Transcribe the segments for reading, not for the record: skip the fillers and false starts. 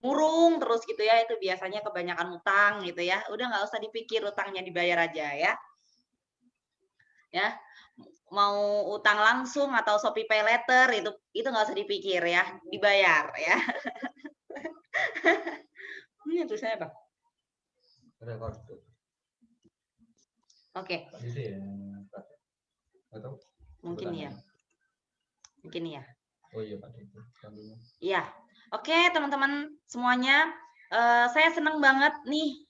murung terus gitu ya, itu biasanya kebanyakan utang gitu ya. Udah nggak usah dipikir, utangnya dibayar aja ya. Ya, mau utang langsung atau Shopee Pay Later itu nggak usah dipikir ya, dibayar ya. Ini tulisannya apa? Oke. Mungkin ya. Mungkin ya. Oh iya Pak. Iya. Oke, teman-teman semuanya, saya senang banget nih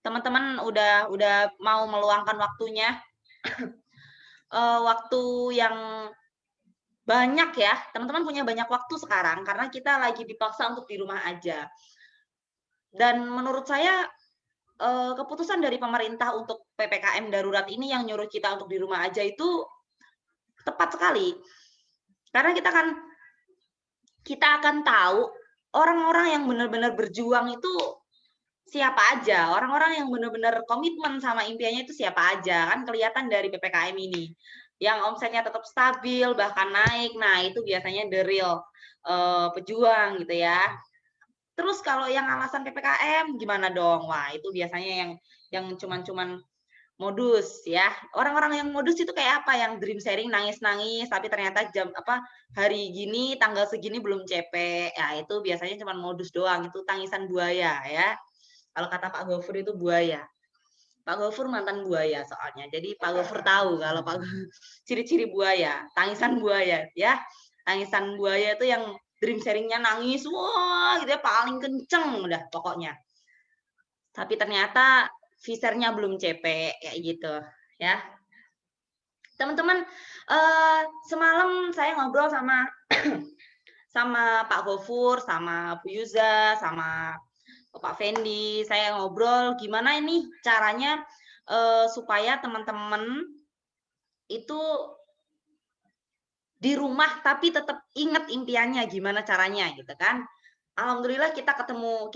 teman-teman udah mau meluangkan waktunya. Waktu yang banyak ya, teman-teman punya banyak waktu sekarang karena kita lagi dipaksa untuk di rumah aja. Dan menurut saya keputusan dari pemerintah untuk PPKM darurat ini yang nyuruh kita untuk di rumah aja itu tepat sekali. Karena kita akan tahu orang-orang yang benar-benar berjuang itu siapa aja, orang-orang yang benar-benar komitmen sama impiannya itu siapa aja, kan kelihatan dari PPKM ini. Yang omsetnya tetap stabil, bahkan naik, nah itu biasanya the real pejuang gitu ya. Terus kalau yang alasan PPKM gimana dong? Wah, itu biasanya yang cuman modus ya. Orang-orang yang modus itu kayak apa? Yang dream sharing nangis-nangis tapi ternyata hari gini tanggal segini belum CP. Ya, itu biasanya cuman modus doang, itu tangisan buaya ya. Kalau kata Pak Gofur itu buaya. Pak Gofur mantan buaya soalnya. Jadi Pak Gofur tahu kalau ciri-ciri buaya, tangisan buaya ya. Tangisan buaya itu yang dream sharingnya nangis, wah gitu ya, paling kenceng udah pokoknya. Tapi ternyata visernya belum CP kayak gitu ya. Teman-teman, semalam saya ngobrol sama sama Pak Gofur, sama Bu Yuza, sama Pak Fendi, saya ngobrol gimana ini caranya supaya teman-teman itu di rumah tapi tetap ingat impiannya gimana caranya gitu kan. Alhamdulillah kita ketemu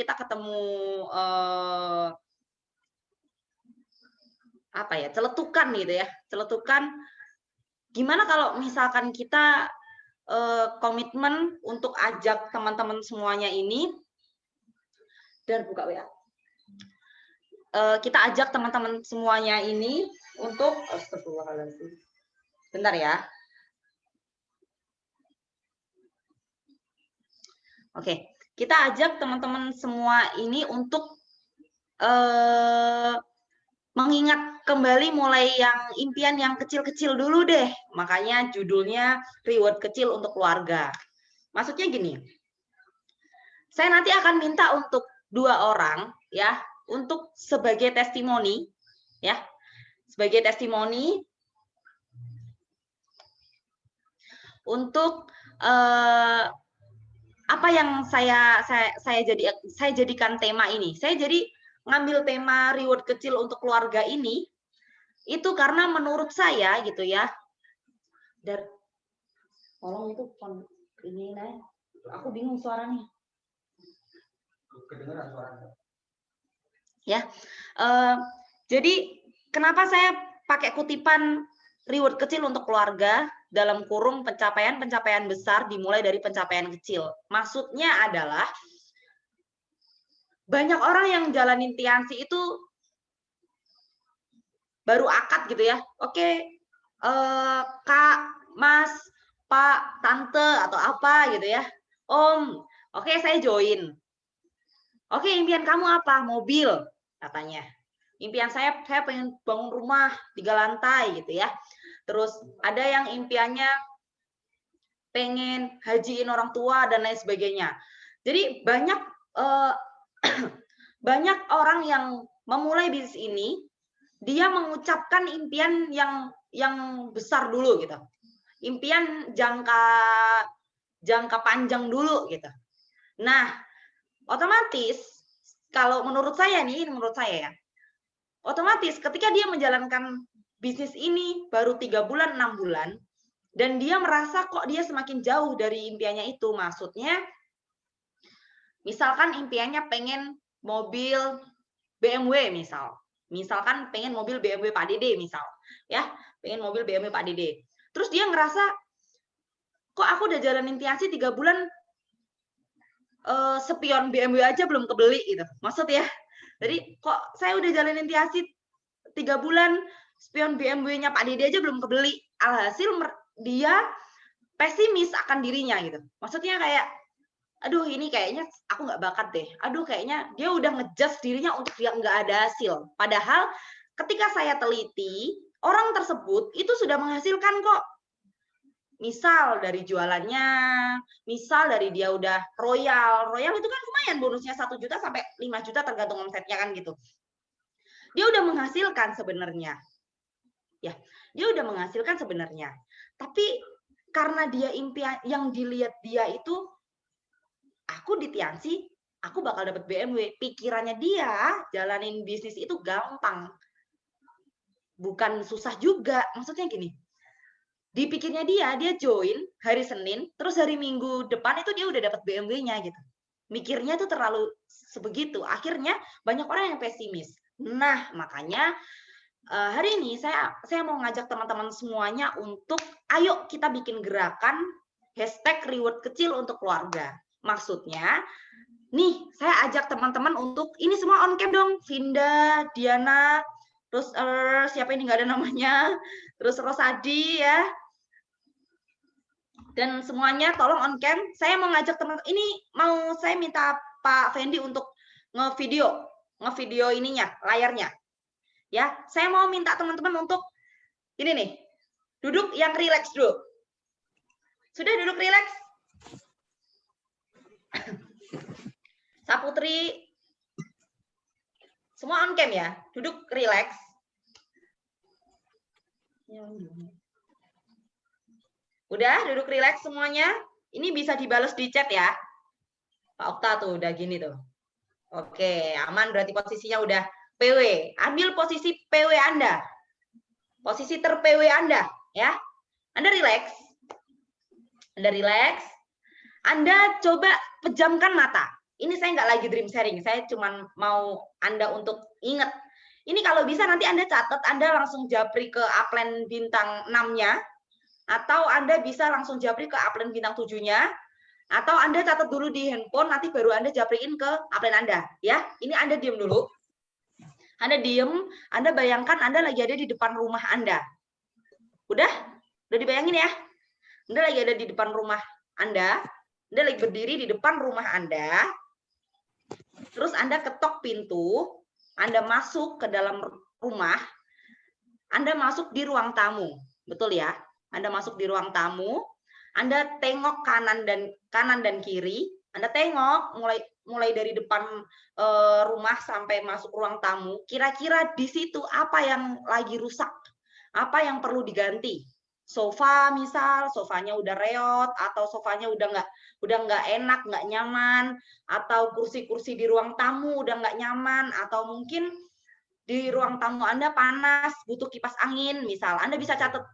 celetukan gitu ya. Celetukan gimana kalau misalkan kita komitmen untuk ajak teman-teman semuanya ini dan buka WA. Kita ajak teman-teman semuanya ini untuk astagfirullahaladzim. Bentar ya. Oke, kita ajak teman-teman semua ini untuk mengingat kembali mulai yang impian yang kecil-kecil dulu deh. Makanya judulnya reward kecil untuk keluarga. Maksudnya gini, saya nanti akan minta untuk 2 orang ya, untuk sebagai testimoni ya. Sebagai testimoni untuk apa yang saya jadikan tema ini. Saya jadi ngambil tema reward kecil untuk keluarga ini itu karena menurut saya gitu ya. Dan tolong itu ini nih. Aku bingung suaranya. Kedengaran suaranya. Ya. Jadi kenapa saya pakai kutipan reward kecil untuk keluarga dalam kurung pencapaian-pencapaian besar dimulai dari pencapaian kecil. Maksudnya adalah banyak orang yang jalanin Tiansi itu baru akad gitu ya. Oke, Kak, Mas, Pak, Tante atau apa gitu ya. Om, oke saya join. Oke, impian kamu apa? Mobil katanya. Impian saya pengen bangun rumah 3 lantai gitu ya. Terus ada yang impiannya pengen hajiin orang tua dan lain sebagainya. Jadi banyak banyak orang yang memulai bisnis ini, dia mengucapkan impian yang besar dulu gitu. Impian jangka panjang dulu gitu. Nah, otomatis kalau menurut saya ya, otomatis ketika dia menjalankan bisnis ini baru 3 bulan, 6 bulan, dan dia merasa kok dia semakin jauh dari impiannya itu. Maksudnya, misalkan impiannya pengen mobil BMW misal. Misalkan pengen mobil BMW Pak Dede misal. Ya, pengen mobil BMW Pak Dede. Terus dia ngerasa, kok aku udah jalanin Tiansi 3 bulan, spion BMW aja belum kebeli gitu. Maksud ya. Jadi kok saya udah jalanin Tiasi 3 bulan, spion BMW-nya Pak Dede aja belum kebeli. Alhasil dia pesimis akan dirinya gitu. Maksudnya kayak, aduh ini kayaknya aku nggak bakat deh. Aduh kayaknya dia udah ngejudge dirinya untuk dia nggak ada hasil. Padahal ketika saya teliti, orang tersebut itu sudah menghasilkan kok. Misal dari jualannya, misal dari dia udah royal itu kan lumayan bonusnya 1 juta sampai 5 juta tergantung omsetnya kan gitu. Dia udah menghasilkan sebenarnya. Ya, dia udah menghasilkan sebenarnya. Tapi karena dia impian yang dilihat dia itu, aku di Tiansi, aku bakal dapat BMW. Pikirannya dia jalanin bisnis itu gampang. Bukan susah juga. Maksudnya gini, dipikirnya dia join hari Senin, terus hari Minggu depan itu dia udah dapat BMW-nya gitu. Mikirnya tuh terlalu sebegitu. Akhirnya banyak orang yang pesimis. Nah, makanya hari ini saya mau ngajak teman-teman semuanya untuk ayo kita bikin gerakan #reward kecil untuk keluarga. Maksudnya, nih saya ajak teman-teman untuk ini semua on cam dong, Vinda, Diana, terus siapa ini nggak ada namanya, terus Rosadi ya, dan semuanya tolong on cam. Saya mau ngajak teman, ini mau saya minta Pak Fendi untuk ngevideo ininya, layarnya. Ya, saya mau minta teman-teman untuk ini nih, duduk yang rileks dulu. Sudah duduk rileks? Saputri, semua on cam ya, duduk rileks. Udah duduk rileks semuanya? Ini bisa dibalas di chat ya. Pak Okta tuh udah gini tuh. Oke, aman berarti posisinya udah PW. Ambil posisi PW Anda. Posisi ter-PW Anda ya. Anda rileks. Anda rileks. Anda coba pejamkan mata. Ini saya nggak lagi dream sharing, saya cuma mau Anda untuk ingat. Ini kalau bisa nanti Anda catat, Anda langsung japri ke upline bintang 6-nya, atau Anda bisa langsung japri ke upline bintang 7-nya, atau Anda catat dulu di handphone, nanti baru Anda japriin ke upline Anda. Ya, ini Anda diam dulu. Anda diem, Anda bayangkan Anda lagi ada di depan rumah Anda. Udah dibayangin ya? Anda lagi ada di depan rumah Anda lagi berdiri di depan rumah Anda, terus Anda ketok pintu, Anda masuk ke dalam rumah, Anda masuk di ruang tamu, betul ya? Anda masuk di ruang tamu, Anda tengok kanan dan kiri, Anda tengok mulai dari depan rumah sampai masuk ruang tamu, kira-kira di situ apa yang lagi rusak, apa yang perlu diganti. Sofa misal, sofanya udah reot, atau sofanya udah nggak enak, nggak nyaman, atau kursi-kursi di ruang tamu udah nggak nyaman, atau mungkin di ruang tamu Anda panas, butuh kipas angin, misal. Anda bisa catat.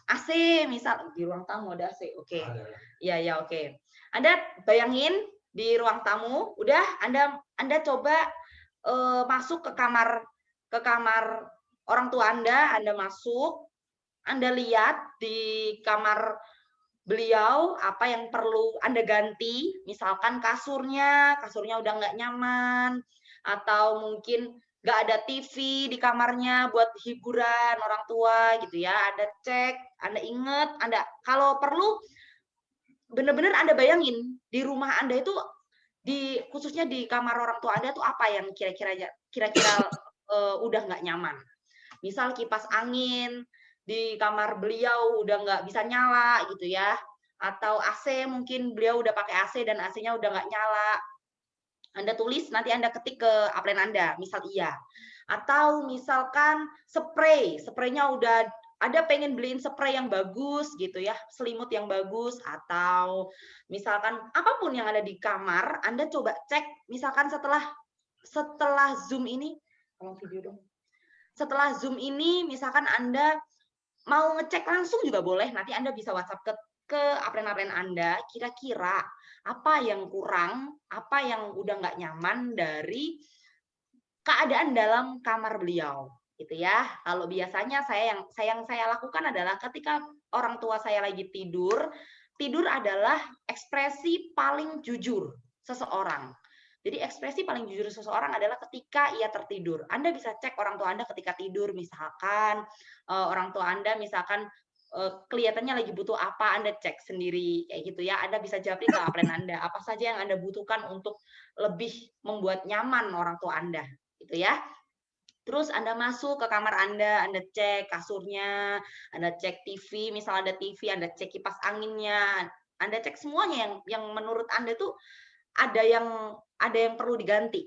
AC, misal di ruang tamu ada AC, oke. Ya, oke. Anda bayangin di ruang tamu, udah Anda coba masuk ke kamar orang tua Anda masuk, Anda lihat di kamar beliau apa yang perlu Anda ganti, misalkan kasurnya udah nggak nyaman, atau mungkin nggak ada TV di kamarnya buat hiburan orang tua gitu ya. Anda cek, Anda inget, Anda kalau perlu benar-benar Anda bayangin di rumah Anda itu khususnya di kamar orang tua Anda tuh apa yang kira-kira udah nggak nyaman. Misal kipas angin di kamar beliau udah nggak bisa nyala gitu ya, atau AC mungkin beliau udah pakai AC dan AC-nya udah nggak nyala. Anda tulis, nanti Anda ketik ke upline Anda, misal iya. Atau misalkan spraynya udah ada pengen beliin spray yang bagus gitu ya, selimut yang bagus, atau misalkan apapun yang ada di kamar, Anda coba cek, misalkan setelah Zoom ini, tolong video dong. Setelah Zoom ini, misalkan Anda mau ngecek langsung juga boleh, nanti Anda bisa WhatsApp ke upline Anda, kira-kira apa yang kurang, apa yang udah nggak nyaman dari keadaan dalam kamar beliau, gitu ya. Kalau biasanya yang saya lakukan adalah ketika orang tua saya lagi tidur, tidur adalah ekspresi paling jujur seseorang. Jadi ekspresi paling jujur seseorang adalah ketika ia tertidur. Anda bisa cek orang tua Anda ketika tidur, misalkan orang tua Anda misalkan kelihatannya lagi butuh apa, Anda cek sendiri kayak gitu ya. Anda bisa japri ke upline Anda, apa saja yang Anda butuhkan untuk lebih membuat nyaman orang tua Anda, gitu ya. Terus Anda masuk ke kamar Anda cek kasurnya, Anda cek TV, misal ada TV, Anda cek kipas anginnya, Anda cek semuanya yang menurut Anda tuh ada yang perlu diganti.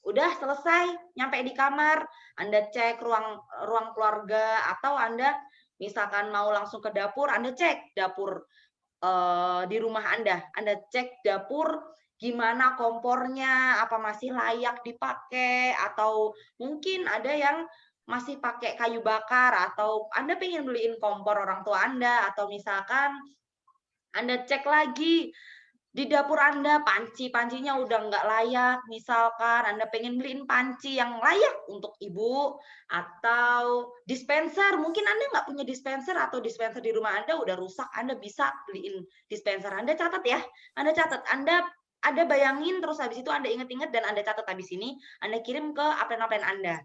Udah selesai, nyampe di kamar, Anda cek ruang keluarga atau Anda misalkan mau langsung ke dapur, Anda cek dapur di rumah Anda cek dapur gimana kompornya, apa masih layak dipakai atau mungkin ada yang masih pakai kayu bakar atau Anda pengen beliin kompor orang tua Anda atau misalkan Anda cek lagi di dapur Anda panci-pancinya udah nggak layak, misalkan Anda pengen beliin panci yang layak untuk Ibu, atau dispenser, mungkin Anda nggak punya dispenser atau dispenser di rumah Anda udah rusak, Anda bisa beliin dispenser. Anda catat ya, Anda catat, Anda bayangin terus habis itu Anda inget-inget dan Anda catat habis ini, Anda kirim ke upline-upline Anda.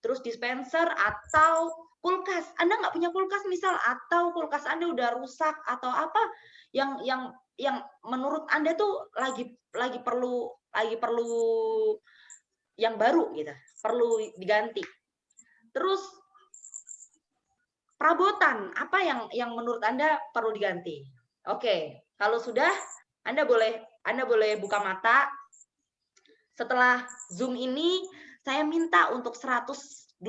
Terus dispenser atau kulkas, Anda nggak punya kulkas misal, atau kulkas Anda udah rusak atau apa yang menurut Anda tuh lagi perlu yang baru gitu, perlu diganti. Terus perabotan, apa yang menurut Anda perlu diganti? Oke, kalau sudah Anda boleh buka mata. Setelah Zoom ini saya minta untuk 111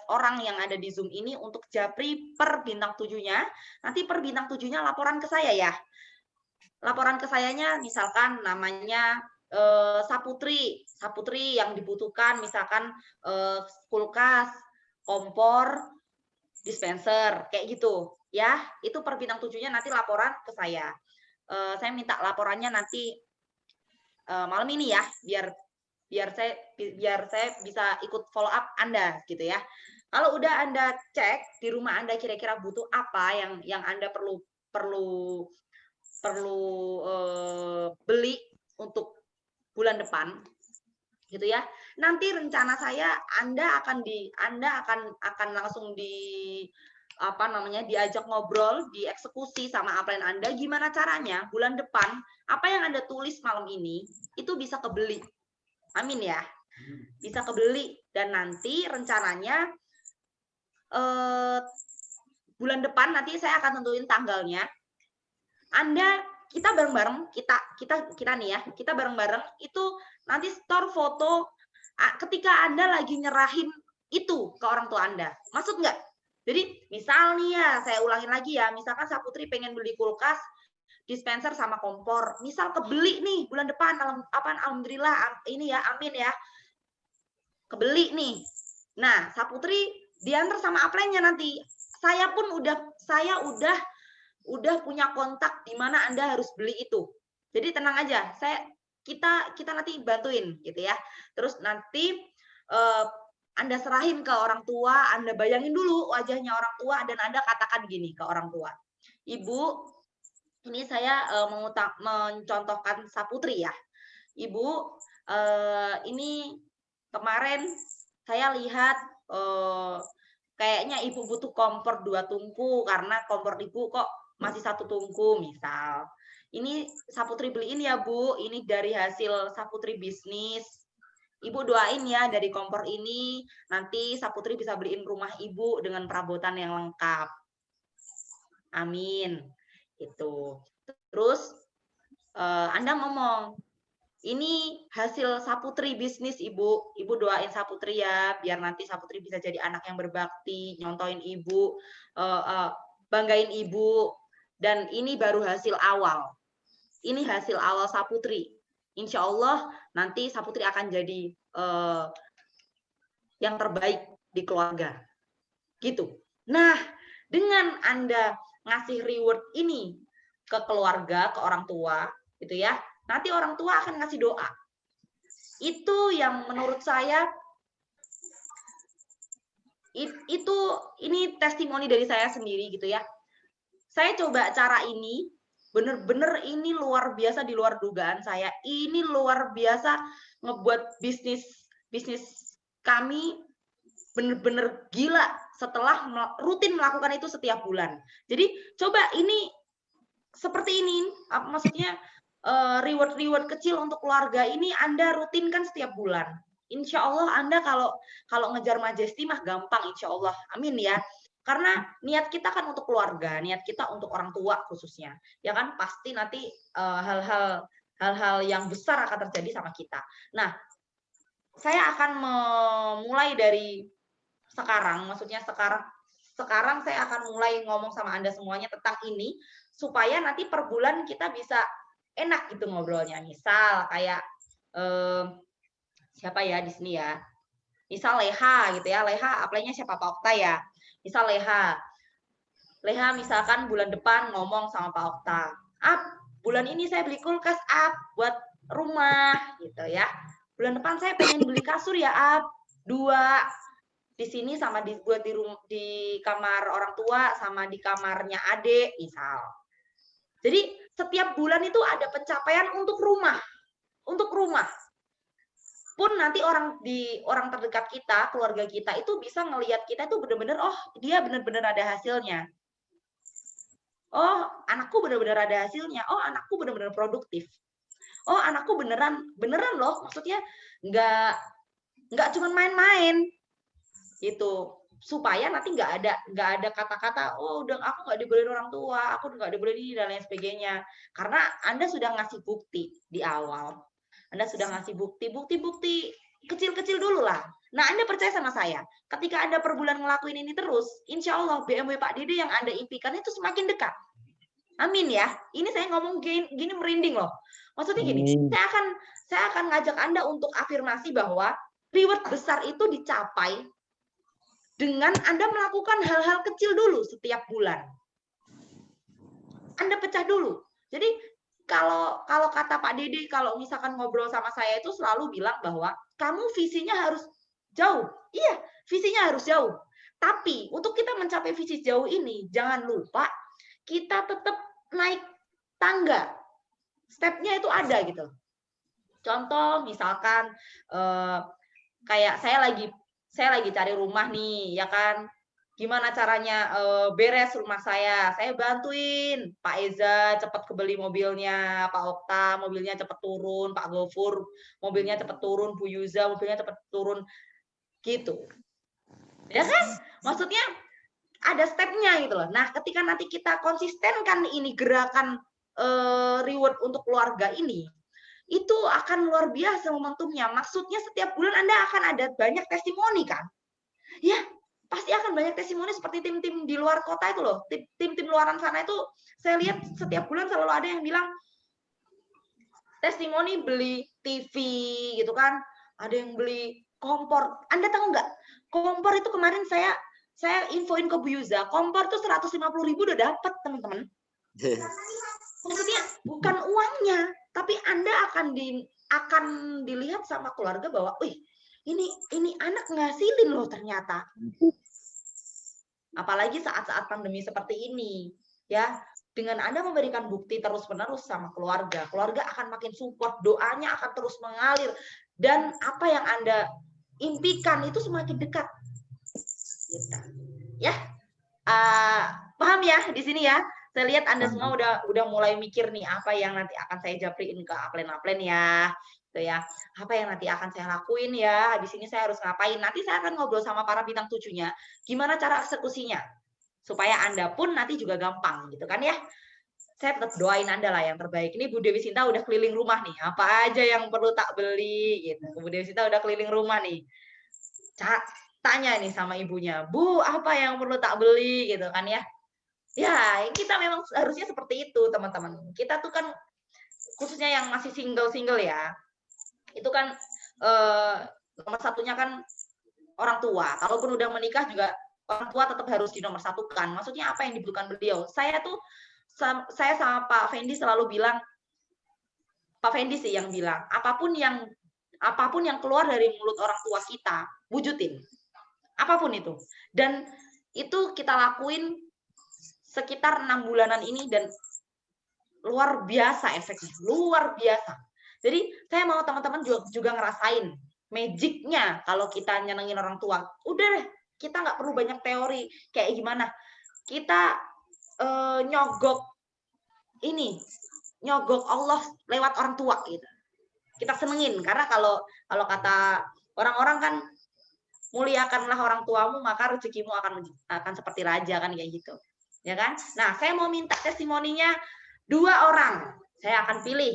orang yang ada di Zoom ini untuk japri per bintang 7-nya. Nanti per bintang 7-nya laporan ke saya ya. Laporan ke sayanya misalkan namanya Saputri yang dibutuhkan misalkan kulkas, kompor, dispenser, kayak gitu ya. Itu per bintang 7-nya nanti laporan ke saya. Saya minta laporannya nanti malam ini ya, biar saya bisa ikut follow up Anda gitu ya. Kalau udah Anda cek di rumah Anda kira-kira butuh apa yang Anda perlu beli untuk bulan depan gitu ya. Nanti rencana saya Anda akan langsung diajak ngobrol, dieksekusi sama upline Anda gimana caranya bulan depan apa yang Anda tulis malam ini itu bisa kebeli. Amin ya. Bisa kebeli dan nanti rencananya bulan depan nanti saya akan tentuin tanggalnya. Kita bareng-bareng, kita nih ya, kita bareng-bareng itu nanti store foto ketika Anda lagi nyerahin itu ke orang tua Anda. Maksud nggak? Jadi misal nih ya, saya ulangin lagi ya, misalkan Saputri pengen beli kulkas, dispenser sama kompor, misal kebeli nih bulan depan, alhamdulillah ini ya, amin ya, kebeli nih. Nah, Saputri diantar sama upline-nya nanti. Saya udah punya kontak di mana Anda harus beli itu. Jadi tenang aja, kita nanti bantuin gitu ya. Terus nanti Anda serahin ke orang tua, Anda bayangin dulu wajahnya orang tua dan Anda katakan gini ke orang tua. Ibu, ini saya mencontohkan Saputri ya. Ibu, ini kemarin saya lihat kayaknya Ibu butuh kompor 2 tungku karena kompor Ibu kok masih 1 tungku misal. Ini Saputri beliin ya Bu, ini dari hasil Saputri bisnis. Ibu doain ya dari kompor ini nanti Saputri bisa beliin rumah Ibu dengan perabotan yang lengkap. Amin. Itu. Terus Anda ngomong, ini hasil Saputri bisnis Ibu. Ibu doain Saputri ya, biar nanti Saputri bisa jadi anak yang berbakti, nyontoin Ibu, banggain Ibu. Dan ini baru hasil awal. Ini hasil awal Saputri. Insya Allah nanti Saputri akan jadi yang terbaik di keluarga. Gitu. Nah, dengan Anda ngasih reward ini ke keluarga, ke orang tua, gitu ya, nanti orang tua akan ngasih doa. Itu yang menurut saya ini testimoni dari saya sendiri gitu ya. Saya coba cara ini, bener-bener ini luar biasa di luar dugaan saya. Ini luar biasa ngebuat bisnis kami bener-bener gila setelah rutin melakukan itu setiap bulan. Jadi coba ini seperti ini, maksudnya reward kecil untuk keluarga ini Anda rutinkan setiap bulan. Insya Allah Anda kalau ngejar Majesty mah gampang, insya Allah. Amin ya. Karena niat kita kan untuk keluarga, niat kita untuk orang tua khususnya, ya kan pasti nanti hal-hal yang besar akan terjadi sama kita. Nah, saya akan memulai dari sekarang, maksudnya sekarang saya akan mulai ngomong sama Anda semuanya tentang ini, supaya nanti per bulan kita bisa enak gitu ngobrolnya. Misal kayak siapa ya di sini ya? Misal Leha gitu ya. Leha apply-nya siapa, Pak Okta ya? Misal Leha misalkan bulan depan ngomong sama Pak Okta, bulan ini saya beli kulkas buat rumah gitu ya. Bulan depan saya pengen beli kasur ya 2 di sini sama buat di kamar orang tua sama di kamarnya adik misal. Jadi setiap bulan itu ada pencapaian untuk rumah. Untuk rumah. Pun nanti orang terdekat kita, keluarga kita itu bisa ngelihat kita itu benar-benar, oh dia benar-benar ada hasilnya. Oh anakku benar-benar ada hasilnya. Oh anakku benar-benar produktif. Oh anakku beneran loh, maksudnya nggak cuma main-main gitu, supaya nanti nggak ada kata-kata oh udah aku nggak dibolehin orang tua, aku nggak dibolehin ini dan lain sebagainya, karena Anda sudah ngasih bukti di awal, Anda sudah ngasih bukti kecil-kecil dulu lah. Nah Anda percaya sama saya, ketika Anda per bulan ngelakuin ini terus, insya Allah BMW Pak Dede yang Anda impikan itu semakin dekat. Amin ya. Ini saya ngomong gini merinding loh. Maksudnya gini, saya akan ngajak Anda untuk afirmasi bahwa reward besar itu dicapai dengan Anda melakukan hal-hal kecil dulu setiap bulan. Anda pecah dulu. Jadi kalau kata Pak Dede, kalau misalkan ngobrol sama saya itu selalu bilang bahwa kamu visinya harus jauh. Iya, visinya harus jauh. Tapi untuk kita mencapai visi jauh ini, jangan lupa kita tetap naik tangga. Stepnya itu ada gitu. Contoh misalkan kayak saya lagi cari rumah nih, ya kan? Gimana caranya beres rumah saya bantuin Pak Eza cepet kebeli mobilnya, Pak Okta mobilnya cepet turun, Pak Gofur mobilnya cepet turun, Bu Yuza mobilnya cepet turun, gitu. Ya kan? Maksudnya ada stepnya gitu loh. Nah, ketika nanti kita konsistenkan ini gerakan reward untuk keluarga ini, itu akan luar biasa momentumnya. Maksudnya setiap bulan Anda akan ada banyak testimoni kan? Ya, pasti akan banyak testimoni seperti tim-tim di luar kota itu loh. Tim-tim luaran sana itu saya lihat setiap bulan selalu ada yang bilang testimoni beli TV gitu kan. Ada yang beli kompor. Anda tahu nggak? Kompor itu kemarin saya infoin ke Bu Yuza, kompor tuh 150.000 udah dapat, teman-teman. Maksudnya bukan uangnya, tapi Anda akan dilihat sama keluarga bahwa, wih, ini anak ngasilin loh ternyata. Apalagi saat-saat pandemi seperti ini, ya. Dengan Anda memberikan bukti terus-menerus sama keluarga, keluarga akan makin support, doanya akan terus mengalir, dan apa yang Anda impikan itu semakin dekat. Gitu. Ya, paham ya di sini ya? Saya lihat Anda semua udah mulai mikir nih apa yang nanti akan saya japriin ke upline ya. Gitu ya. Apa yang nanti akan saya lakuin ya? Habis ini saya harus ngapain? Nanti saya akan ngobrol sama para bintang 7-nya. Gimana cara eksekusinya? Supaya Anda pun nanti juga gampang gitu kan ya. Saya tetap doain Anda lah yang terbaik. Ini Bu Dewi Sinta udah keliling rumah nih. Apa aja yang perlu tak beli gitu. Bu Dewi Sinta udah keliling rumah nih. Tanya nih sama ibunya, Bu, apa yang perlu tak beli gitu kan ya. Ya, kita memang harusnya seperti itu, teman-teman. Kita tuh kan khususnya yang masih single ya. Itu kan nomor satunya kan orang tua. Kalaupun udah menikah juga orang tua tetap harus dinomorsatukan. Maksudnya apa yang dibutuhkan beliau? Saya sama Pak Fendi selalu bilang, Pak Fendi sih yang bilang, apapun yang keluar dari mulut orang tua kita, wujudin. Apapun itu. Dan itu kita lakuin sekitar 6 bulanan ini dan luar biasa efeknya, luar biasa. Jadi saya mau teman-teman juga ngerasain magic-nya kalau kita nyenengin orang tua. Udah deh, kita nggak perlu banyak teori kayak gimana. Kita nyogok ini, nyogok Allah lewat orang tua gitu. Kita senengin karena kalau kata orang-orang kan muliakanlah orang tuamu maka rezekimu akan seperti raja kan kayak gitu. Ya kan? Nah, saya mau minta testimoninya 2 orang. Saya akan pilih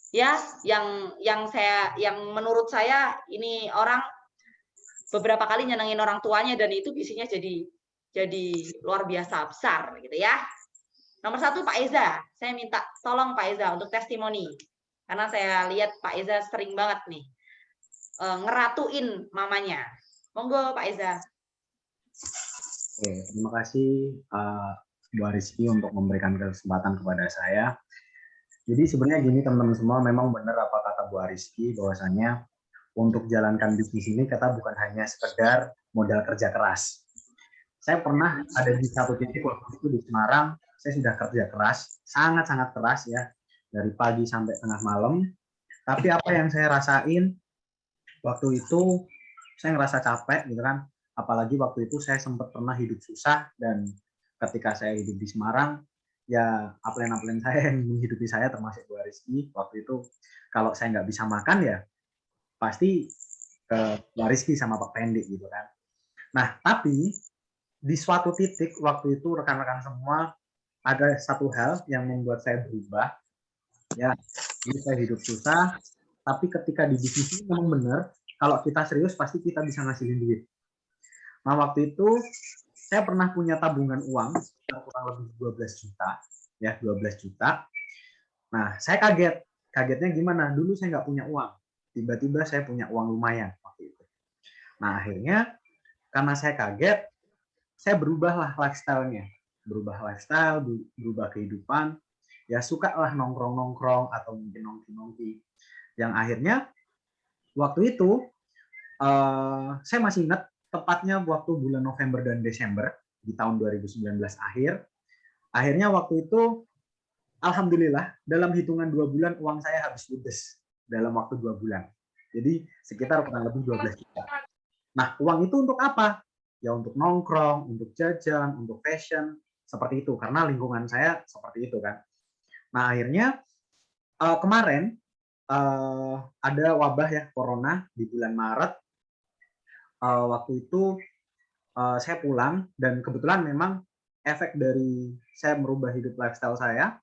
ya yang menurut saya ini orang beberapa kali nyenengin orang tuanya dan itu visinya jadi luar biasa besar gitu ya. Nomor 1 Pak Eza. Saya minta tolong Pak Eza untuk testimoni. Karena saya lihat Pak Eza sering banget nih ngeratuin mamanya. Monggo Pak Eza. Oke, terima kasih Bu Rizky untuk memberikan kesempatan kepada saya. Jadi sebenarnya gini teman-teman semua, memang benar apa kata Bu Rizky bahwasanya untuk jalankan bisnis ini kita bukan hanya sekedar modal kerja keras. Saya pernah ada di satu titik waktu itu di Semarang, saya sudah kerja keras, sangat-sangat keras ya, dari pagi sampai tengah malam. Tapi apa yang saya rasain waktu itu, saya ngerasa capek gitu kan. Apalagi waktu itu saya sempat pernah hidup susah, dan ketika saya hidup di Semarang, ya upline saya yang menghidupi saya termasuk Bu Rizky. Waktu itu kalau saya nggak bisa makan ya pasti ke Bu Rizky sama Pak Pendi gitu kan. Nah, tapi di suatu titik waktu itu rekan-rekan semua ada satu hal yang membuat saya berubah. Ya, ini saya hidup susah, tapi ketika di bisnis ini memang benar, kalau kita serius pasti kita bisa ngasihin duit. Nah, waktu itu saya pernah punya tabungan uang kurang lebih 12 juta, ya 12 juta. Nah, saya kaget. Kagetnya gimana? Dulu saya nggak punya uang. Tiba-tiba saya punya uang lumayan waktu itu. Nah, akhirnya karena saya kaget, saya berubahlah lifestyle-nya. Berubah lifestyle, berubah kehidupan. Ya suka lah nongkrong-nongkrong atau mungkin nongki-nongki. Yang akhirnya waktu itu saya masih ingat tepatnya waktu bulan November dan Desember di tahun 2019 akhirnya waktu itu alhamdulillah dalam hitungan 2 bulan uang saya habis ludes dalam waktu 2 bulan. Jadi sekitar kurang lebih 12 juta. Nah, uang itu untuk apa? Ya untuk nongkrong, untuk jajan, untuk fashion, seperti itu. Karena lingkungan saya seperti itu kan. Nah, akhirnya kemarin ada wabah ya, corona di bulan Maret. Waktu itu saya pulang dan kebetulan memang efek dari saya merubah hidup lifestyle saya,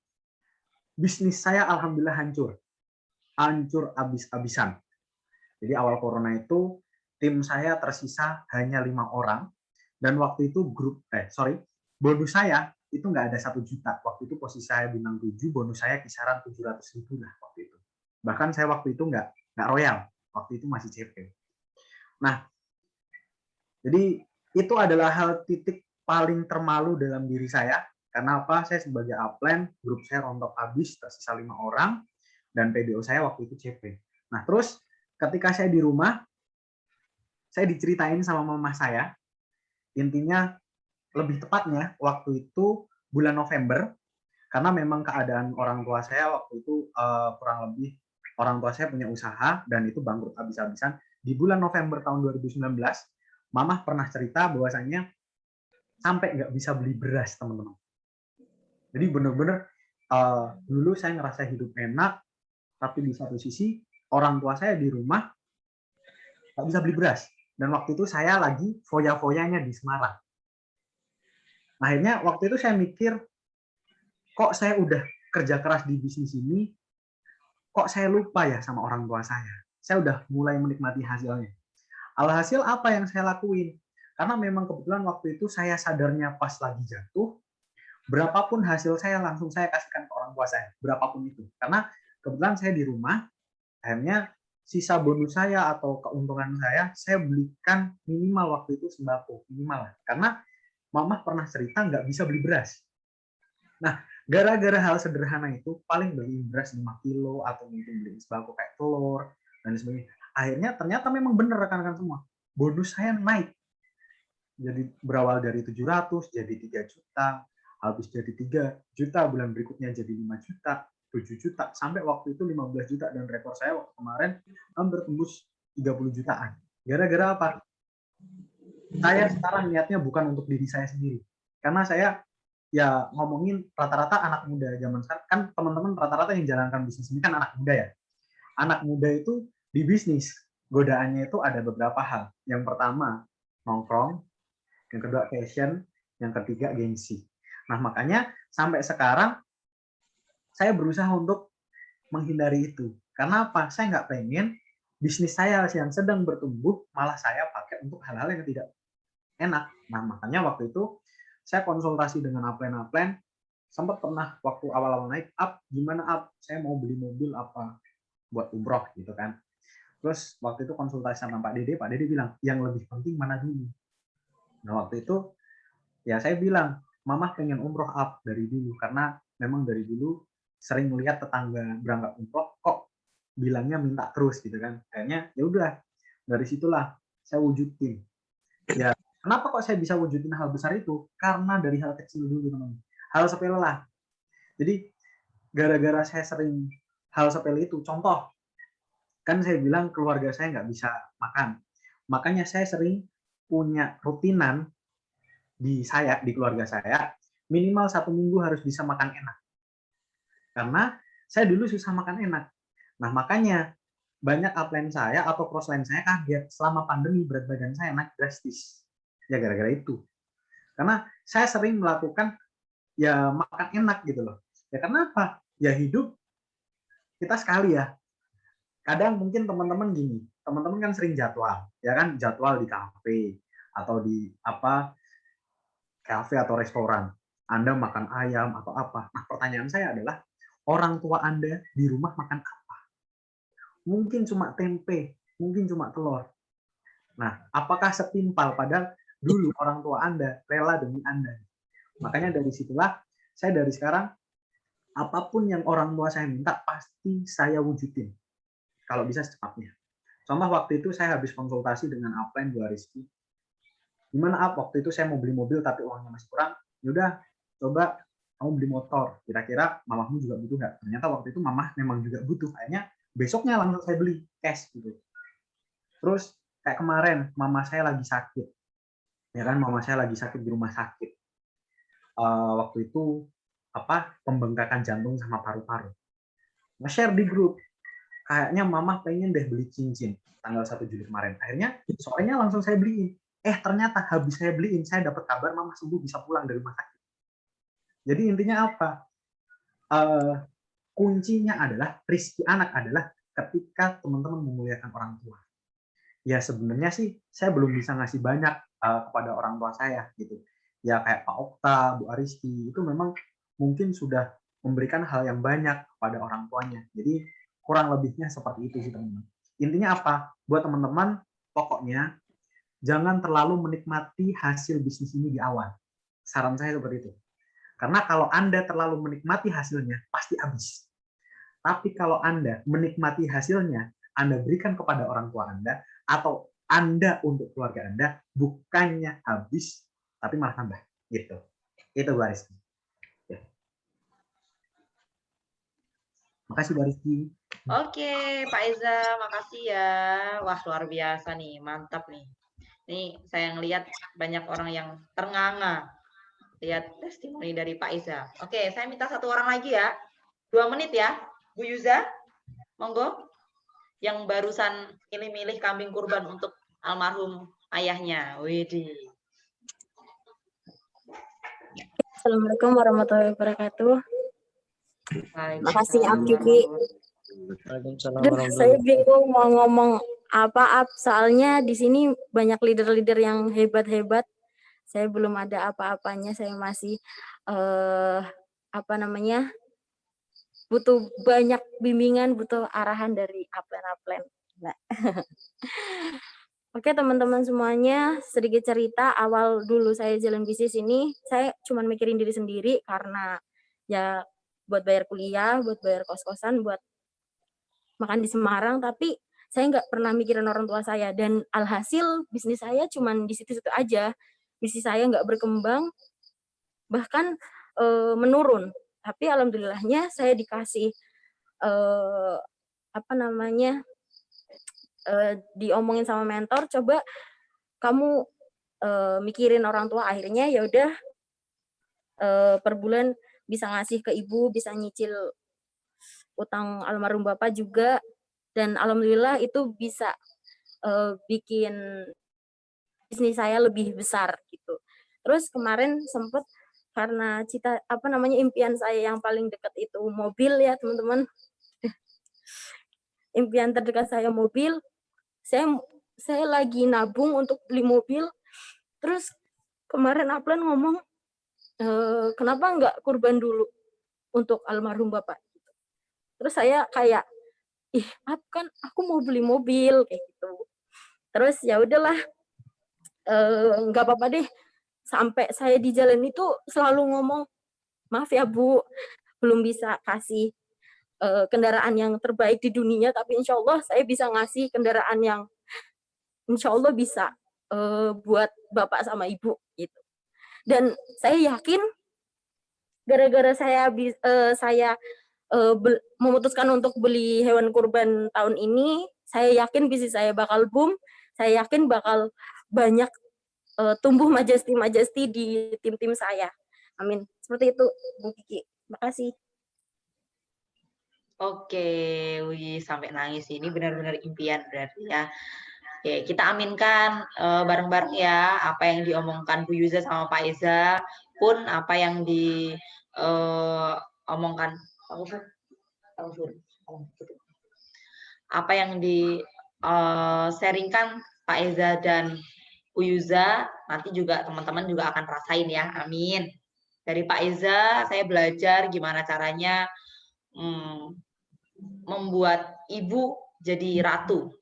bisnis saya alhamdulillah hancur habis-habisan. Jadi awal corona itu tim saya tersisa hanya 5 orang dan waktu itu bonus saya itu nggak ada 1 juta. Waktu itu posisi saya bintang 7, bonus saya kisaran 700.000 lah waktu itu. Bahkan saya waktu itu nggak royal, waktu itu masih CP. Nah, jadi itu adalah hal titik paling termalu dalam diri saya. Karena apa? Saya sebagai upline, grup saya rontok habis, tersisa 5 orang, dan PDO saya waktu itu CP. Nah, terus ketika saya di rumah, saya diceritain sama mama saya, intinya lebih tepatnya waktu itu bulan November, karena memang keadaan orang tua saya waktu itu kurang lebih, orang tua saya punya usaha, dan itu bangkrut habis-habisan. Di bulan November tahun 2019, Mama pernah cerita bahwasannya sampai nggak bisa beli beras, teman-teman. Jadi benar-benar dulu saya ngerasa hidup enak, tapi di satu sisi orang tua saya di rumah nggak bisa beli beras. Dan waktu itu saya lagi foya-foyanya di Semarang. Akhirnya waktu itu saya mikir, kok saya udah kerja keras di bisnis ini, kok saya lupa ya sama orang tua saya. Saya udah mulai menikmati hasilnya. Alhasil apa yang saya lakuin? Karena memang kebetulan waktu itu saya sadarnya pas lagi jatuh, berapapun hasil saya langsung saya kasihkan ke orang tua saya, berapapun itu. Karena kebetulan saya di rumah, akhirnya sisa bonus saya atau keuntungan saya belikan minimal waktu itu sembako, minimal. Karena mama pernah cerita nggak bisa beli beras. Nah, gara-gara hal sederhana itu, paling beli beras 5 kilo atau mungkin beli sembako kayak telur, dan sebagainya. Akhirnya ternyata memang benar rekan-rekan semua, bonus saya naik. Jadi berawal dari 700 jadi 3 juta. habis jadi 3 juta, bulan berikutnya jadi 5 juta, 7 juta, sampai waktu itu 15 juta, dan rekor saya waktu kemarin hampir tembus 30 jutaan. Gara-gara apa? Saya sekarang niatnya bukan untuk diri saya sendiri. Karena saya ya ngomongin rata-rata anak muda zaman sekarang, kan teman-teman rata-rata yang jalankan bisnis ini kan anak muda ya. Anak muda itu di bisnis, godaannya itu ada beberapa hal. Yang pertama, nongkrong. Yang kedua, passion. Yang ketiga, gengsi. Nah, makanya sampai sekarang saya berusaha untuk menghindari itu. Karena apa? Saya nggak pengen bisnis saya yang sedang bertumbuh malah saya pakai untuk hal-hal yang tidak enak. Nah, makanya waktu itu saya konsultasi dengan upline, sempat pernah waktu awal-awal naik, gimana saya mau beli mobil apa buat umroh gitu kan. Terus waktu itu konsultasi sama Pak Dede bilang, yang lebih penting mana dulu. Nah, waktu itu ya saya bilang, Mama pengen umroh dari dulu, karena memang dari dulu sering melihat tetangga berangkat umroh kok bilangnya minta terus gitu kan. Kayaknya ya udah, dari situlah saya wujudin. Ya, kenapa kok saya bisa wujudin hal besar itu? Karena dari hal kecil dulu, teman-teman. Hal sepele lah. Jadi gara-gara saya sering hal sepele itu, contoh, kan saya bilang keluarga saya nggak bisa makan. Makanya saya sering punya rutinan di keluarga saya, minimal 1 minggu harus bisa makan enak. Karena saya dulu susah makan enak. Nah, makanya banyak upline saya atau crossline saya kaget selama pandemi berat badan saya naik drastis. Ya gara-gara itu. Karena saya sering melakukan ya makan enak gitu loh. Ya kenapa? Ya hidup kita sekali ya. Kadang mungkin teman-teman gini, teman-teman kan sering jadwal, ya kan, jadwal di kafe atau di kafe atau restoran. Anda makan ayam atau apa. Nah, pertanyaan saya adalah, orang tua Anda di rumah makan apa? Mungkin cuma tempe, mungkin cuma telur. Nah, apakah setimpal padahal dulu orang tua Anda rela demi Anda? Makanya dari situlah saya dari sekarang apapun yang orang tua saya minta pasti saya wujudin. Kalau bisa secepatnya. Contoh waktu itu saya habis konsultasi dengan upline Bu Rizky. Gimana waktu itu saya mau beli mobil tapi uangnya masih kurang. Yaudah, coba kamu beli motor. Kira-kira mamahmu juga butuh nggak? Ternyata waktu itu mamah memang juga butuh. Akhirnya besoknya langsung saya beli cash gitu. Terus kayak kemarin mama saya lagi sakit. Ya kan, mama saya lagi sakit di rumah sakit. Waktu itu pembengkakan jantung sama paru-paru. Nge-share di grup. Kayaknya mama pengen deh beli cincin tanggal 1 Juli kemarin. Akhirnya sorenya langsung saya beliin. Ternyata habis saya beliin, saya dapat kabar mama sembuh bisa pulang dari rumah sakit. Jadi intinya apa? Kuncinya adalah rezeki anak adalah ketika teman-teman memuliakan orang tua. Ya sebenarnya sih saya belum bisa ngasih banyak kepada orang tua saya gitu. Ya kayak Pak Okta, Bu Ariski itu memang mungkin sudah memberikan hal yang banyak kepada orang tuanya. Jadi kurang lebihnya seperti itu sih teman-teman. Intinya apa? Buat teman-teman, pokoknya jangan terlalu menikmati hasil bisnis ini di awal. Saran saya seperti itu. Karena kalau Anda terlalu menikmati hasilnya, pasti habis. Tapi kalau Anda menikmati hasilnya, Anda berikan kepada orang tua Anda, atau Anda untuk keluarga Anda, bukannya habis, tapi malah tambah. Gitu. Itu Bu Rizky. Ya. Makasih Bu Rizky. Oke, Pak Eza, makasih ya. Wah, luar biasa nih, mantap nih. Nih, saya ngelihat banyak orang yang ternganga lihat testimoni dari Pak Eza. Oke, saya minta 1 orang lagi ya. 2 menit ya. Bu Yuza, monggo. Yang barusan milih-milih kambing kurban untuk almarhum ayahnya. Widih. Assalamualaikum warahmatullahi wabarakatuh. Makasih Abjuki. Saya bingung mau ngomong apa, soalnya di sini banyak leader-leader yang hebat-hebat. Saya belum ada apa-apanya, saya masih butuh banyak bimbingan, butuh arahan dari upline. Nah. Oke teman-teman semuanya, sedikit cerita awal dulu saya jalan bisnis ini, saya cuma mikirin diri sendiri karena ya buat bayar kuliah, buat bayar kos-kosan, buat makan di Semarang, tapi saya nggak pernah mikirin orang tua saya, dan alhasil bisnis saya cuma di situ-situ aja. Bisnis saya nggak berkembang, bahkan menurun. Tapi alhamdulillahnya saya dikasih diomongin sama mentor, coba kamu mikirin orang tua. Akhirnya ya udah per bulan bisa ngasih ke ibu, bisa nyicil utang almarhum bapak juga, dan alhamdulillah itu bisa bikin bisnis saya lebih besar gitu. Terus kemarin sempet karena impian saya yang paling dekat itu mobil ya teman-teman. Impian terdekat saya mobil. Saya lagi nabung untuk beli mobil. Terus kemarin Aplan ngomong, kenapa nggak kurban dulu untuk almarhum bapak? Terus saya kayak, kan aku mau beli mobil kayak gitu. Terus ya udahlah, nggak apa-apa deh. Sampai saya di jalan itu selalu ngomong, maaf ya Bu, belum bisa kasih kendaraan yang terbaik di dunia, tapi insya Allah saya bisa ngasih kendaraan yang insya Allah bisa buat bapak sama ibu gitu. Dan saya yakin gara-gara saya memutuskan untuk beli hewan kurban tahun ini, saya yakin bisnis saya bakal boom, saya yakin bakal banyak tumbuh majesti di tim-tim saya. Amin. Seperti itu, Bu Kiki. Makasih. Oke, wih sampai nangis ini benar-benar impian berarti ya. Oke, kita aminkan bareng-bareng ya apa yang diomongkan Bu Yuza sama Pak Eza, pun apa yang diomongkan apa yang di-sharingkan Pak Eza dan Bu Yuza, nanti juga teman-teman juga akan rasain ya, amin. Dari Pak Eza, saya belajar gimana caranya membuat ibu jadi ratu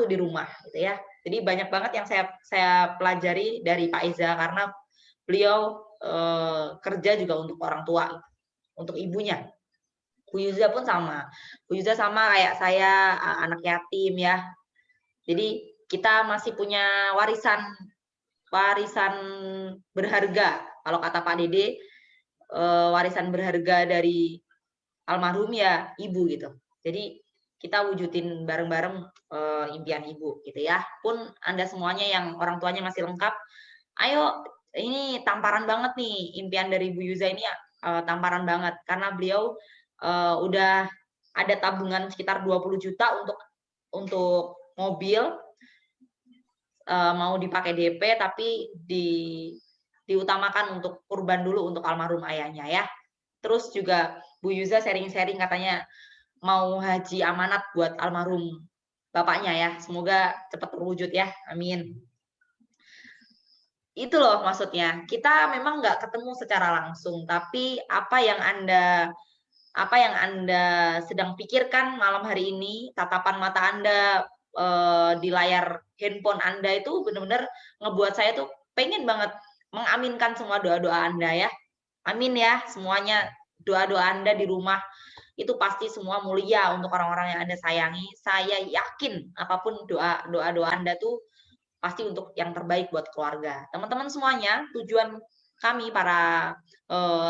di rumah gitu ya. Jadi banyak banget yang saya pelajari dari Pak Eza karena beliau kerja juga untuk orang tua, untuk ibunya. Bu Yuza pun sama. Bu Yuza sama kayak saya, anak yatim ya. Jadi kita masih punya warisan berharga. Kalau kata Pak Dede, warisan berharga dari almarhum ya ibu gitu. Jadi kita wujudin bareng-bareng impian ibu gitu ya. Pun Anda semuanya yang orang tuanya masih lengkap, ayo ini tamparan banget nih impian dari Bu Yuza ini tamparan banget karena beliau udah ada tabungan sekitar 20 juta untuk mobil, mau dipakai DP tapi diutamakan untuk kurban dulu untuk almarhum ayahnya ya. Terus juga Bu Yuza sharing-sharing katanya mau haji amanat buat almarhum bapaknya ya. Semoga cepat terwujud ya. Amin. Itu loh maksudnya. Kita memang nggak ketemu secara langsung, tapi apa yang Anda sedang pikirkan malam hari ini, tatapan mata Anda di layar handphone Anda itu benar-benar ngebuat saya tuh pengen banget mengaminkan semua doa-doa Anda ya. Amin ya semuanya. Doa-doa Anda di rumah itu pasti semua mulia untuk orang-orang yang Anda sayangi. Saya yakin apapun doa-doa Anda tuh pasti untuk yang terbaik buat keluarga. Teman-teman semuanya, tujuan kami para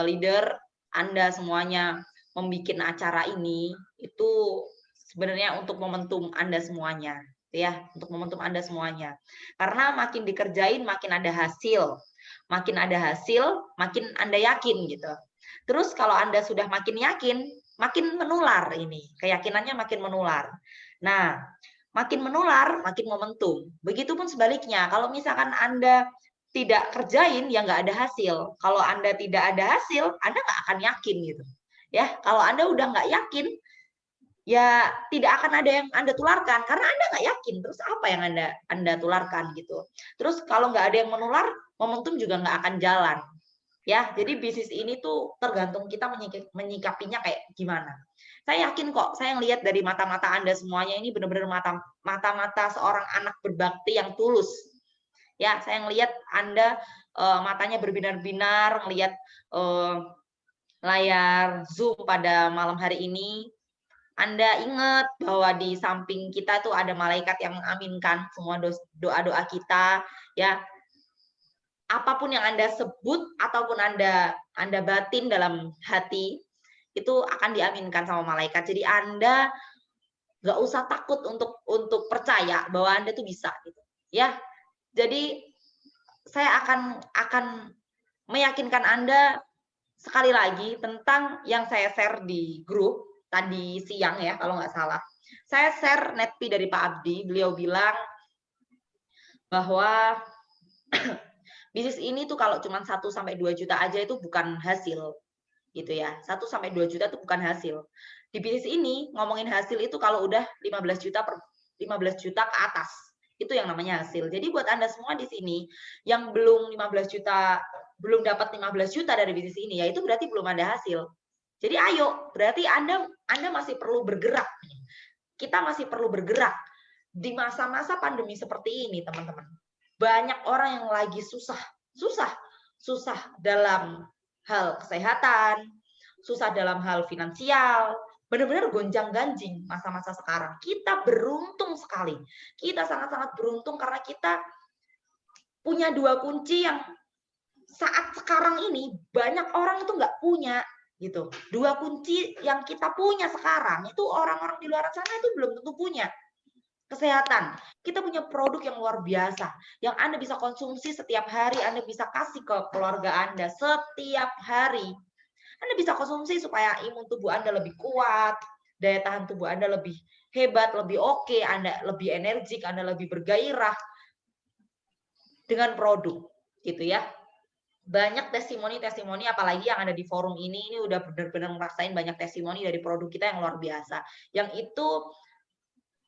leader, Anda semuanya membuat acara ini itu sebenarnya untuk momentum Anda semuanya, ya, untuk momentum Anda semuanya. Karena makin dikerjain makin ada hasil. Makin ada hasil, makin Anda yakin gitu. Terus kalau Anda sudah makin yakin, makin menular ini, keyakinannya makin menular. Nah, makin menular, makin momentum. Begitupun sebaliknya, kalau misalkan Anda tidak kerjain, ya nggak ada hasil. Kalau Anda tidak ada hasil, Anda nggak akan yakin gitu. Ya, kalau Anda udah nggak yakin, ya tidak akan ada yang Anda tularkan karena Anda nggak yakin. Terus apa yang Anda tularkan gitu. Terus kalau nggak ada yang menular, momentum juga nggak akan jalan. Ya, jadi bisnis ini tuh tergantung kita menyikapinya kayak gimana. Saya yakin kok, saya ngelihat dari mata-mata Anda semuanya ini benar-benar mata-mata seorang anak berbakti yang tulus. Ya, saya ngelihat Anda matanya berbinar-binar, ngelihat layar Zoom pada malam hari ini. Anda ingat bahwa di samping kita tuh ada malaikat yang mengaminkan semua doa-doa kita, ya. apapun yang Anda sebut ataupun Anda batin dalam hati itu akan diaminkan sama malaikat. Jadi Anda nggak usah takut untuk percaya bahwa Anda tuh bisa gitu. Ya. Jadi saya akan meyakinkan Anda sekali lagi tentang yang saya share di grup tadi siang ya kalau nggak salah. Saya share netpi dari Pak Abdi, beliau bilang bahwa bisnis ini tuh kalau cuma 1 sampai 2 juta aja itu bukan hasil gitu ya. 1 sampai 2 juta itu bukan hasil. Di bisnis ini ngomongin hasil itu kalau udah 15 juta ke atas. Itu yang namanya hasil. Jadi buat Anda semua di sini yang belum 15 juta, belum dapat 15 juta dari bisnis ini, ya itu berarti belum ada hasil. Jadi ayo, berarti Anda masih perlu bergerak. Kita masih perlu bergerak di masa-masa pandemi seperti ini, teman-teman. Banyak orang yang lagi susah dalam hal kesehatan, susah dalam hal finansial, benar-benar gonjang-ganjing masa-masa sekarang. Kita beruntung sekali. Kita sangat-sangat beruntung karena kita punya 2 kunci yang saat sekarang ini banyak orang itu nggak punya gitu. 2 kunci yang kita punya sekarang itu orang-orang di luar sana itu belum tentu punya. Kesehatan. Kita punya produk yang luar biasa yang Anda bisa konsumsi setiap hari, Anda bisa kasih ke keluarga Anda setiap hari. Anda bisa konsumsi supaya imun tubuh Anda lebih kuat, daya tahan tubuh Anda lebih hebat, lebih oke, Anda lebih energik, Anda lebih bergairah dengan produk, gitu ya. Banyak testimoni-testimoni apalagi yang ada di forum ini udah benar-benar ngerasain banyak testimoni dari produk kita yang luar biasa. Yang itu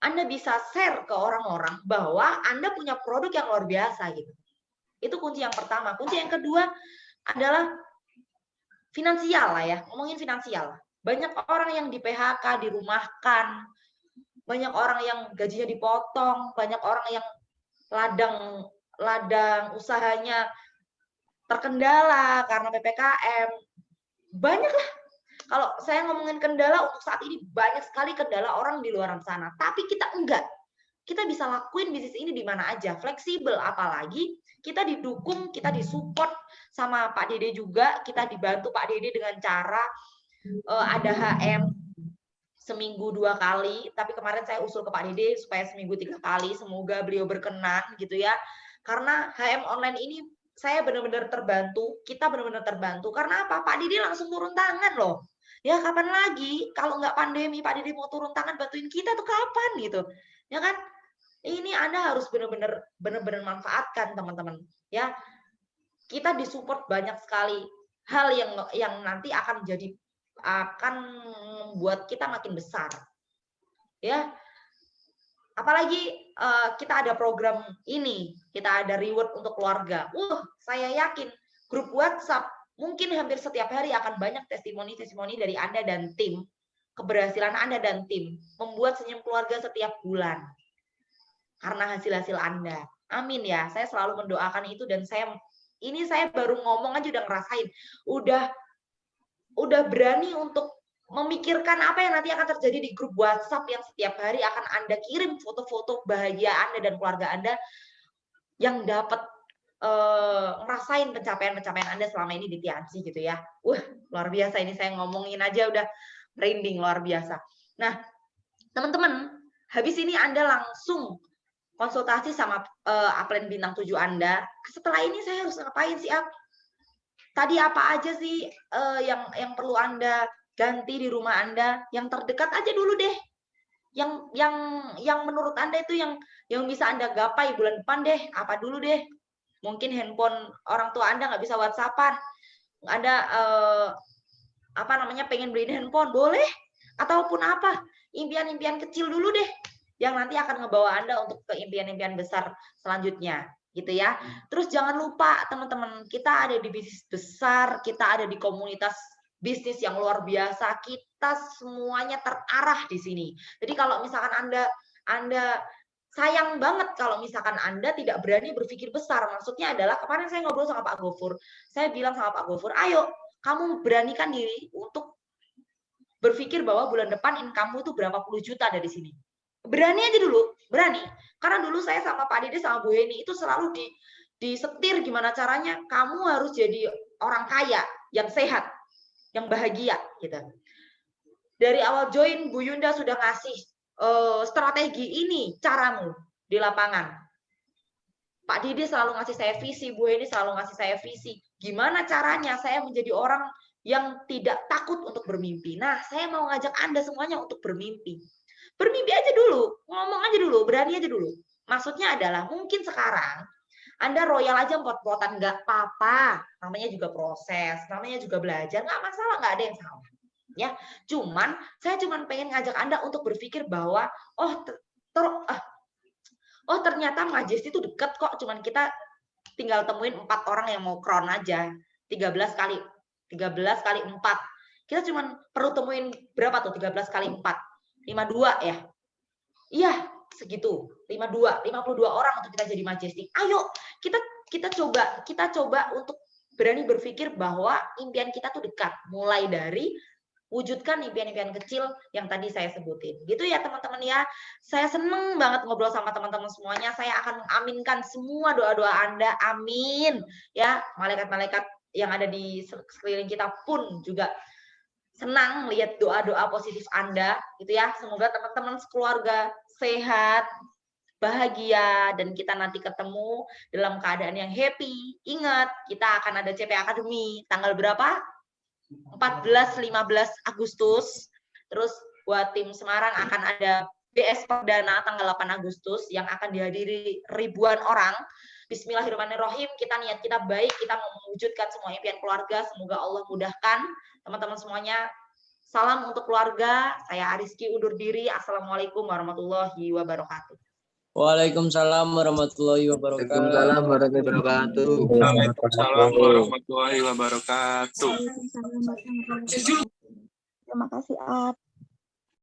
Anda bisa share ke orang-orang bahwa Anda punya produk yang luar biasa gitu. Itu kunci yang pertama. Kunci yang kedua adalah finansial lah ya, ngomongin finansial. Banyak orang yang di PHK, dirumahkan, banyak orang yang gajinya dipotong, banyak orang yang ladang usahanya terkendala karena PPKM. Banyak lah. Kalau saya ngomongin kendala untuk saat ini banyak sekali kendala orang di luar sana. Tapi kita enggak. Kita bisa lakuin bisnis ini di mana aja, fleksibel. Apalagi kita didukung, kita disupport sama Pak Dede juga. Kita dibantu Pak Dede dengan cara ada HM seminggu 2 kali. Tapi kemarin saya usul ke Pak Dede supaya seminggu 3 kali. Semoga beliau berkenan gitu ya. Karena HM online ini saya benar-benar terbantu. Kita benar-benar terbantu. Karena apa? Pak Dede langsung turun tangan loh. Ya kapan lagi kalau nggak pandemi Pak Dede mau turun tangan bantuin kita tuh kapan gitu. Ya kan? Ini Anda harus benar-benar manfaatkan teman-teman ya. Kita disupport banyak sekali hal yang nanti akan membuat kita makin besar. Ya. Apalagi kita ada program ini, kita ada reward untuk keluarga. Saya yakin grup WhatsApp mungkin hampir setiap hari akan banyak testimoni-testimoni dari Anda dan tim, keberhasilan Anda dan tim membuat senyum keluarga setiap bulan karena hasil-hasil Anda. Amin ya. Saya selalu mendoakan itu dan saya baru ngomong aja udah ngerasain, udah berani untuk memikirkan apa yang nanti akan terjadi di grup WhatsApp yang setiap hari akan Anda kirim foto-foto bahagia Anda dan keluarga Anda yang dapat ngerasain pencapaian-pencapaian Anda selama ini di Tiansi gitu ya. Luar biasa ini saya ngomongin aja udah merinding, luar biasa. Nah, teman-teman, habis ini Anda langsung konsultasi sama upline bintang 7 Anda. Setelah ini saya harus ngapain sih, Tadi apa aja sih yang perlu Anda ganti di rumah Anda? Yang terdekat aja dulu deh. Yang menurut Anda itu yang bisa Anda gapai bulan depan deh. Apa dulu deh? Mungkin handphone orang tua Anda nggak bisa WhatsApp-an. Anda pengen beliin handphone, boleh? Ataupun apa? Impian-impian kecil dulu deh yang nanti akan ngebawa Anda untuk ke impian-impian besar selanjutnya, gitu ya. Terus jangan lupa teman-teman, kita ada di bisnis besar, kita ada di komunitas bisnis yang luar biasa, kita semuanya terarah di sini. Jadi kalau misalkan Anda sayang banget kalau misalkan Anda tidak berani berpikir besar. Maksudnya adalah kemarin saya ngobrol sama Pak Gofur, saya bilang sama Pak Gofur, ayo kamu beranikan diri untuk berpikir bahwa bulan depan income-mu itu berapa puluh juta dari sini. Berani aja dulu, berani. Karena dulu saya sama Pak Dede sama Bu Heni itu selalu disetir gimana caranya kamu harus jadi orang kaya, yang sehat, yang bahagia gitu. Dari awal join Bu Yunda sudah ngasih strategi ini caramu di lapangan. Pak Didi selalu ngasih saya visi, Bu Heni selalu ngasih saya visi. Gimana caranya saya menjadi orang yang tidak takut untuk bermimpi. Nah, saya mau ngajak Anda semuanya untuk bermimpi. Bermimpi aja dulu, ngomong aja dulu, berani aja dulu. Maksudnya adalah mungkin sekarang Anda royal aja pot-potan, nggak apa-apa. Namanya juga proses, namanya juga belajar, nggak masalah, nggak ada yang salah. Ya, saya pengen ngajak Anda untuk berpikir bahwa ternyata Majesty itu deket kok, cuman kita tinggal temuin 4 orang yang mau crown aja. 13 kali 4. Kita cuman perlu temuin berapa tuh 13 kali 4? 52 ya? Iya, segitu. 52 orang untuk kita jadi Majesty. Ayo, kita coba untuk berani berpikir bahwa impian kita tuh dekat. Mulai dari wujudkan impian-impian kecil yang tadi saya sebutin. Gitu ya teman-teman ya. Saya seneng banget ngobrol sama teman-teman semuanya. Saya akan mengaminkan semua doa-doa Anda. Amin. Ya, malaikat-malaikat yang ada di sekeliling kita pun juga senang lihat doa-doa positif Anda gitu ya. Semoga teman-teman sekeluarga sehat, bahagia, dan kita nanti ketemu dalam keadaan yang happy. Ingat, kita akan ada CP Academy tanggal berapa? 14-15 Agustus. Terus buat tim Semarang akan ada BS Perdana tanggal 8 Agustus yang akan dihadiri ribuan orang. Bismillahirrahmanirrahim. Kita baik, kita mau mewujudkan semua impian keluarga. Semoga Allah mudahkan teman-teman semuanya. Salam untuk keluarga. Saya Ariski undur diri. Assalamualaikum warahmatullahi wabarakatuh. Waalaikumsalam warahmatullahi wabarakatuh. Waalaikumsalam warahmatullahi wabarakatuh. Waalaikumsalam warahmatullahi wabarakatuh. Terima kasih, Ad.